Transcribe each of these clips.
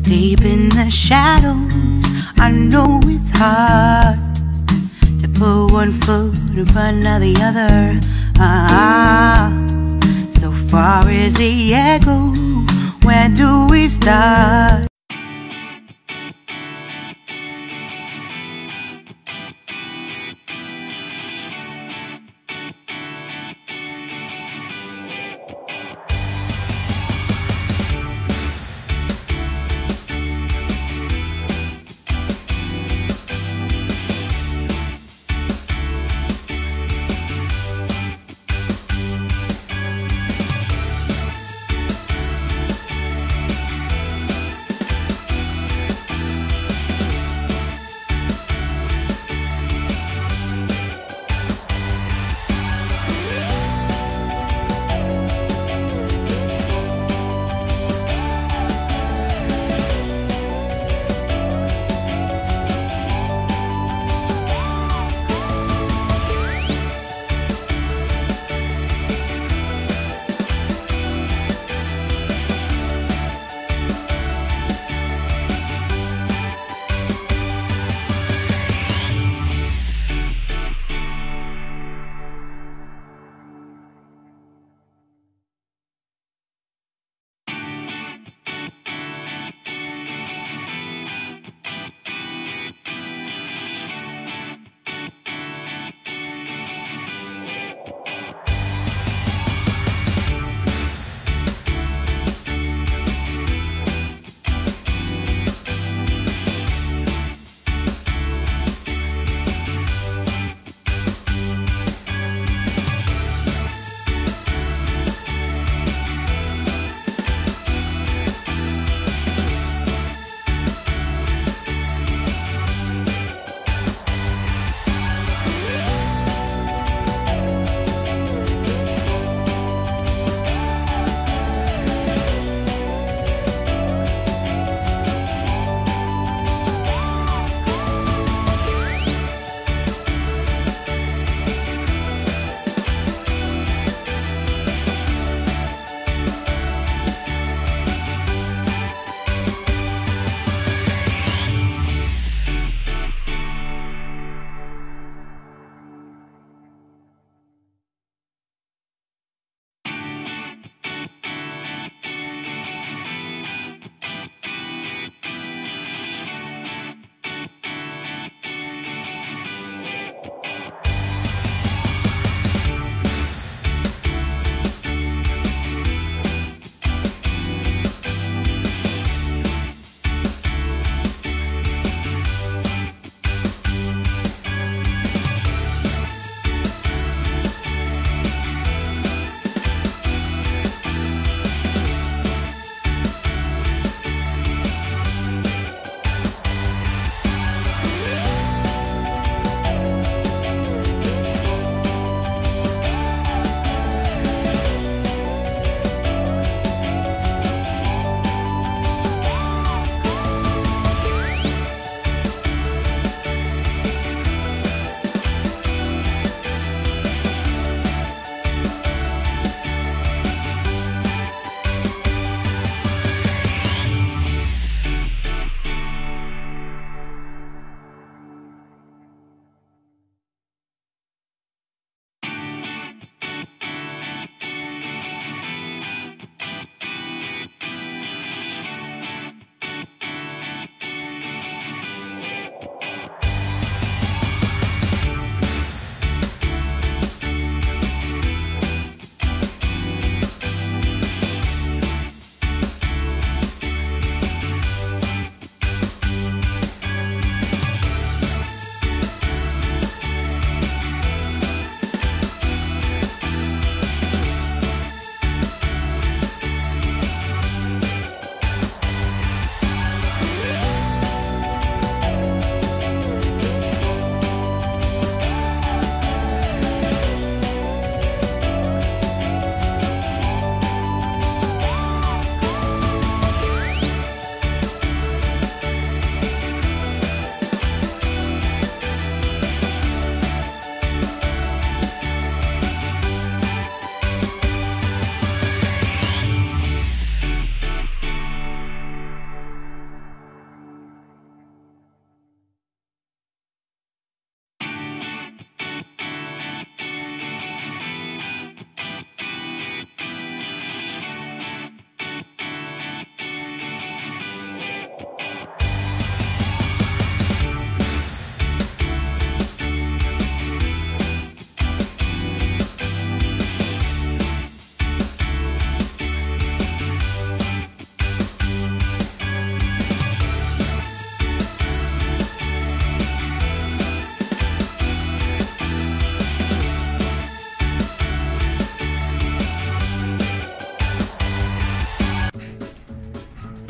Deep in the shadows, I know it's hard to put one foot in front of the other. So far is the echo, where do we start?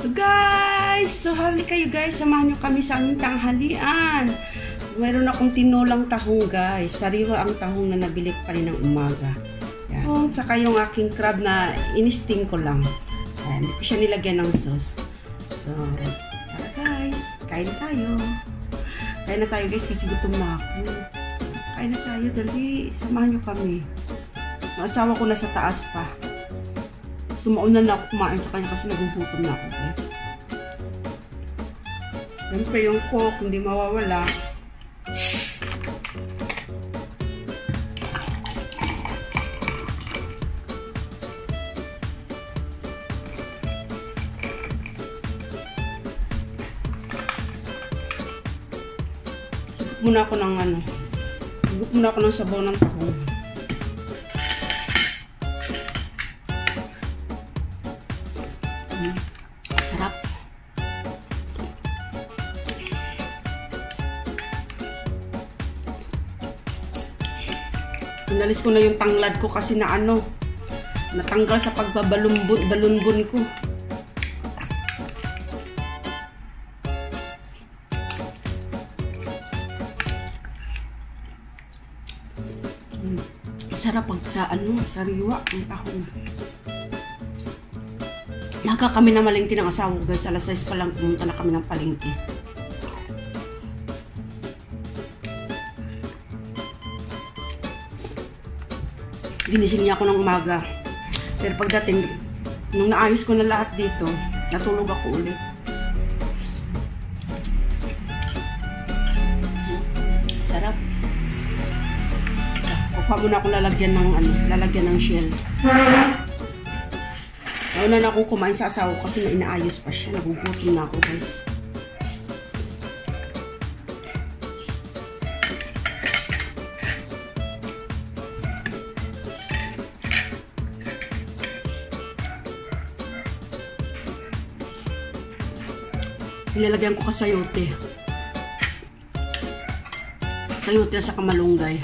Guys, so hali kayo guys, samahan nyo kami sa aming tanghalian. Mayroon akong tinulang tahong guys. Sariwa ang tahong na nabili pa rin ng umaga. Yan. Tsaka yung aking crab na inisting ko lang. Yan. Hindi ko siya nilagyan ng sauce. So, tara guys, kain tayo. Kain na tayo guys kasi gutom na ako. Kain na tayo, dali. Samahan nyo kami. Ang asawa ko nasa taas pa. Sumauna na ako kumain sa kanya kasi nagugutom na ako guys. Siyempre yung coke, hindi mawawala. Muna ako ng higop muna ako ng sabaw ng tahong. Sarap. Inalis ko na yung tanglad ko kasi na natanggal sa pagbabalunbon ko. Sarap pag sa sariwa ang tahong. Naga kami na malengke ng asawa ko guys. Alas 6 pa lang pumunta na kami ng palengke. Ginising niya ako ng umaga. Pero pagdating, nung naayos ko na lahat dito, natulog ako ulit. Sarap. Kuha muna akong lalagyan ng shell. Nauna na akong kumain sa asawa kasi na inaayos pa siya. Nagugutom na ako guys. Ilalagyan ko kasayote. Sayote sa kamalunggay.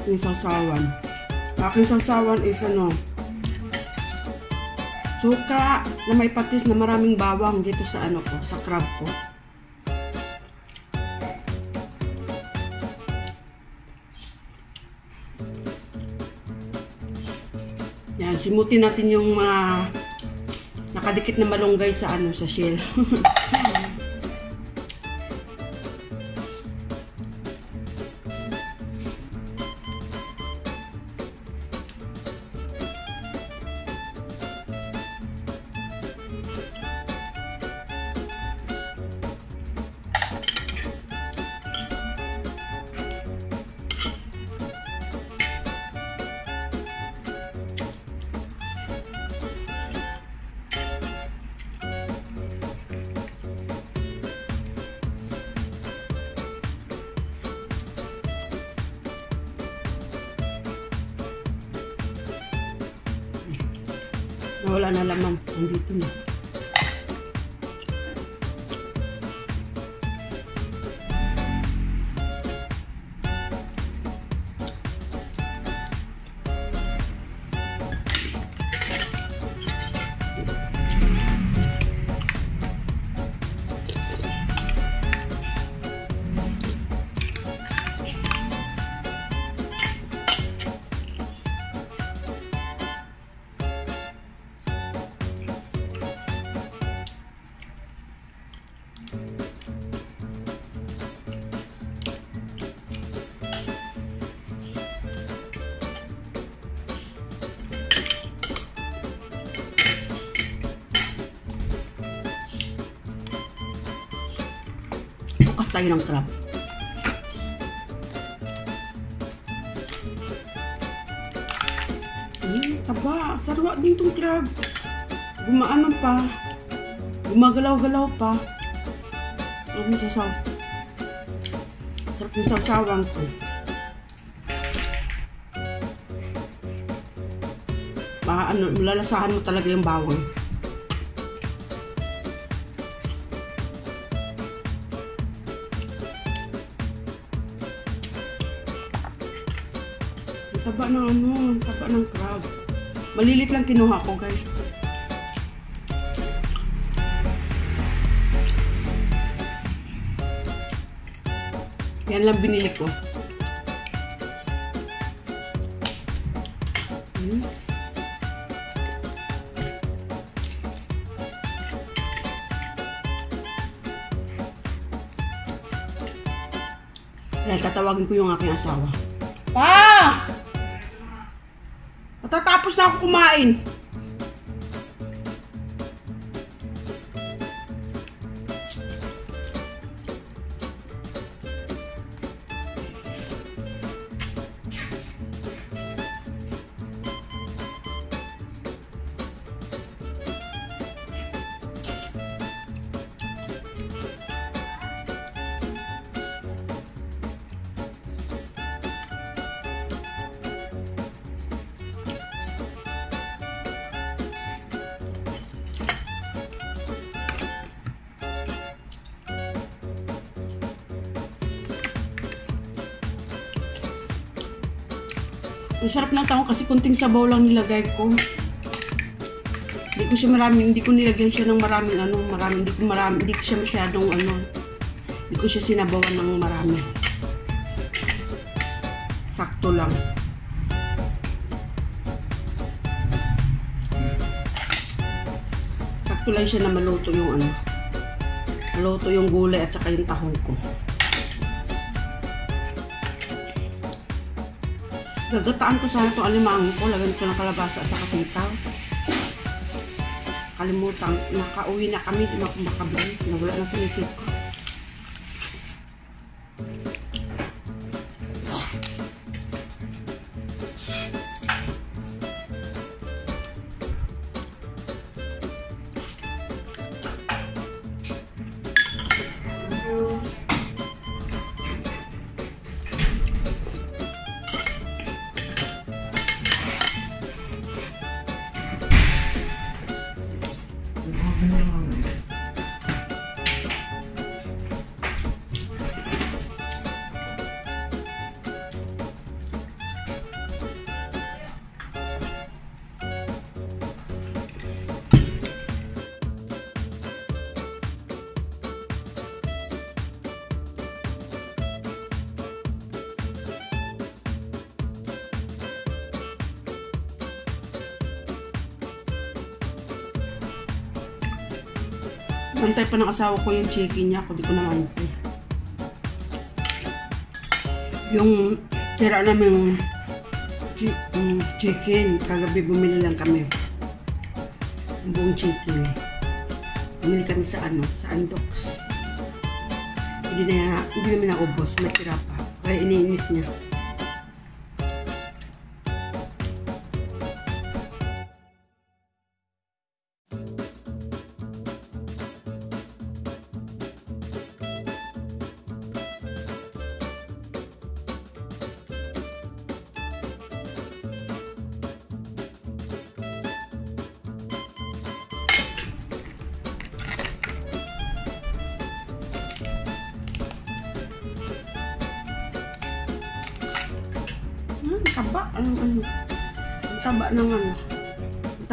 Aking sausawan. Aking sausawan is suka na may patis na maraming bawang dito sa sa crab ko. Yan, simutin natin yung mga nakadikit na malunggay sa sa shell. Wala na laman. Nandito na. Bukas tayo ng crab. Taba, sarwa din itong crab. Gumaan pa. Gumagalaw-galaw pa. Ang sasaw. Sarap yung sawsawan ko. Malalasahan mo talaga yung bawang. Taba ng ano, taba ng crab. Malilit lang kinuha ko, guys. Yan lang binili ko. Dahil tatawagin ko yung aking asawa. Pa! Matatapos na ako kumain. Ang sarap ng tahong kasi kunting sabaw lang nilagay ko. Hindi ko siya maraming, hindi ko nilagyan siya ng maraming hindi ko siya masyadong hindi ko siya sinabawan ng marami. Sakto lang. Sakto lang siya na maluto yung maluto yung gulay at saka yung tahong ko. Gagataan ko sana itong alimango ko. Lagyan ko ng kalabasa at saka sitaw. Kalimutan. Nakauwi na kami. Di na ako makabili. Nawala na sinisip ko. Antay pa ng asawa ko yung chicken niya. Ako di ko naman ito. Yung tira namin chicken. Kagabi bumili lang kami. Yung buong chicken. Bumili kami sa Andox. Hindi namin naubos. May tira pa. Kaya iniinit niya.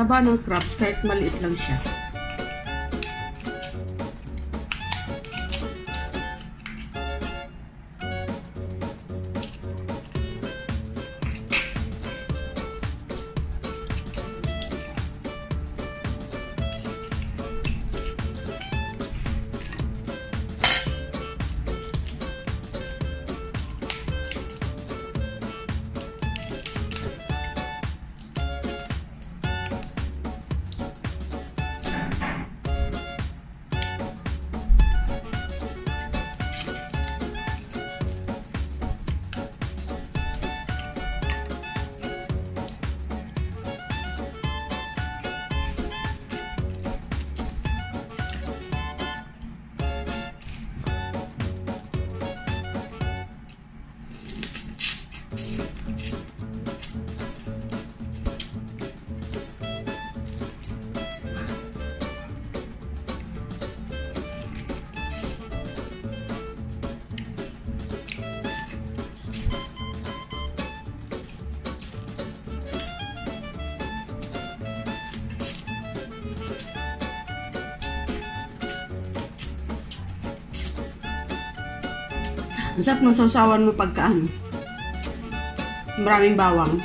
Taba ng crabs kahit maliit lang siya. Ang sarap ng sausawan mo pagka maraming bawang.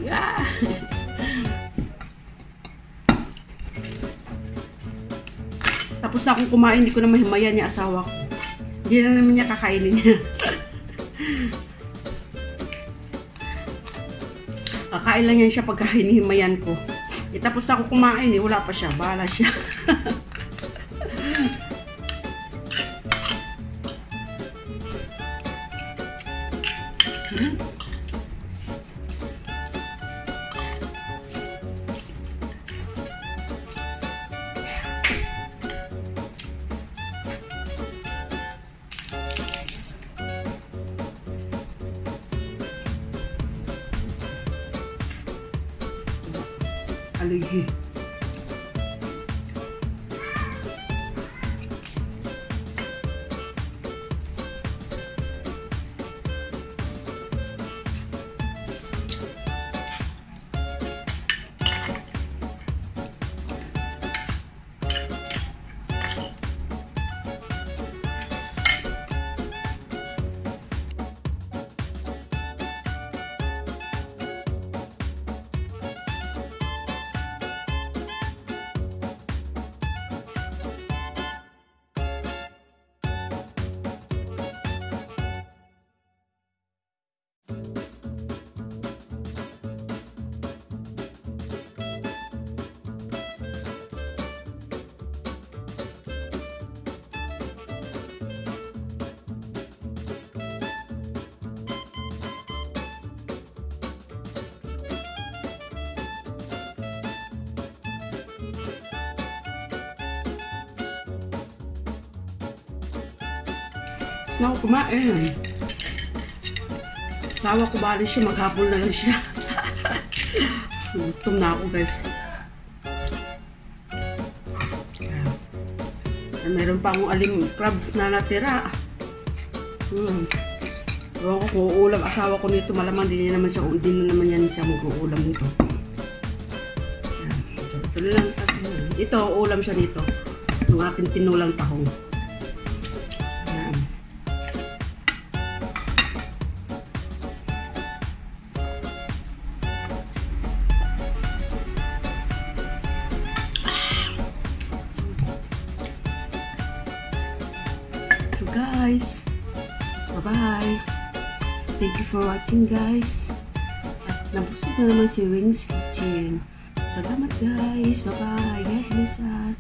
Yeah. Tapos na akong kumain, hindi ko na mahimayan niya asawa ko. Hindi na naman niya kakainin niya. Kakain lang yan siya pagka hinihimayan ko. Tapos na ako kumain, wala pa siya. Bahala siya. Allergy. Na ako kumain. Sawa ko bali siya, maghapon na lang siya. Gutom na ako, guys. Meron pa akong crab na natira. Ewan ko kung uulam asawa ko nito, malamang din na naman yan siya mag-uulam nito. Ito lang. Ito, uulam siya nito. Yung aking tinulang tahong. Guys, bye-bye. Thank you for watching, guys. At nabusog na naman si Wings Kitchen. Salamat, guys. Bye-bye. God bless us.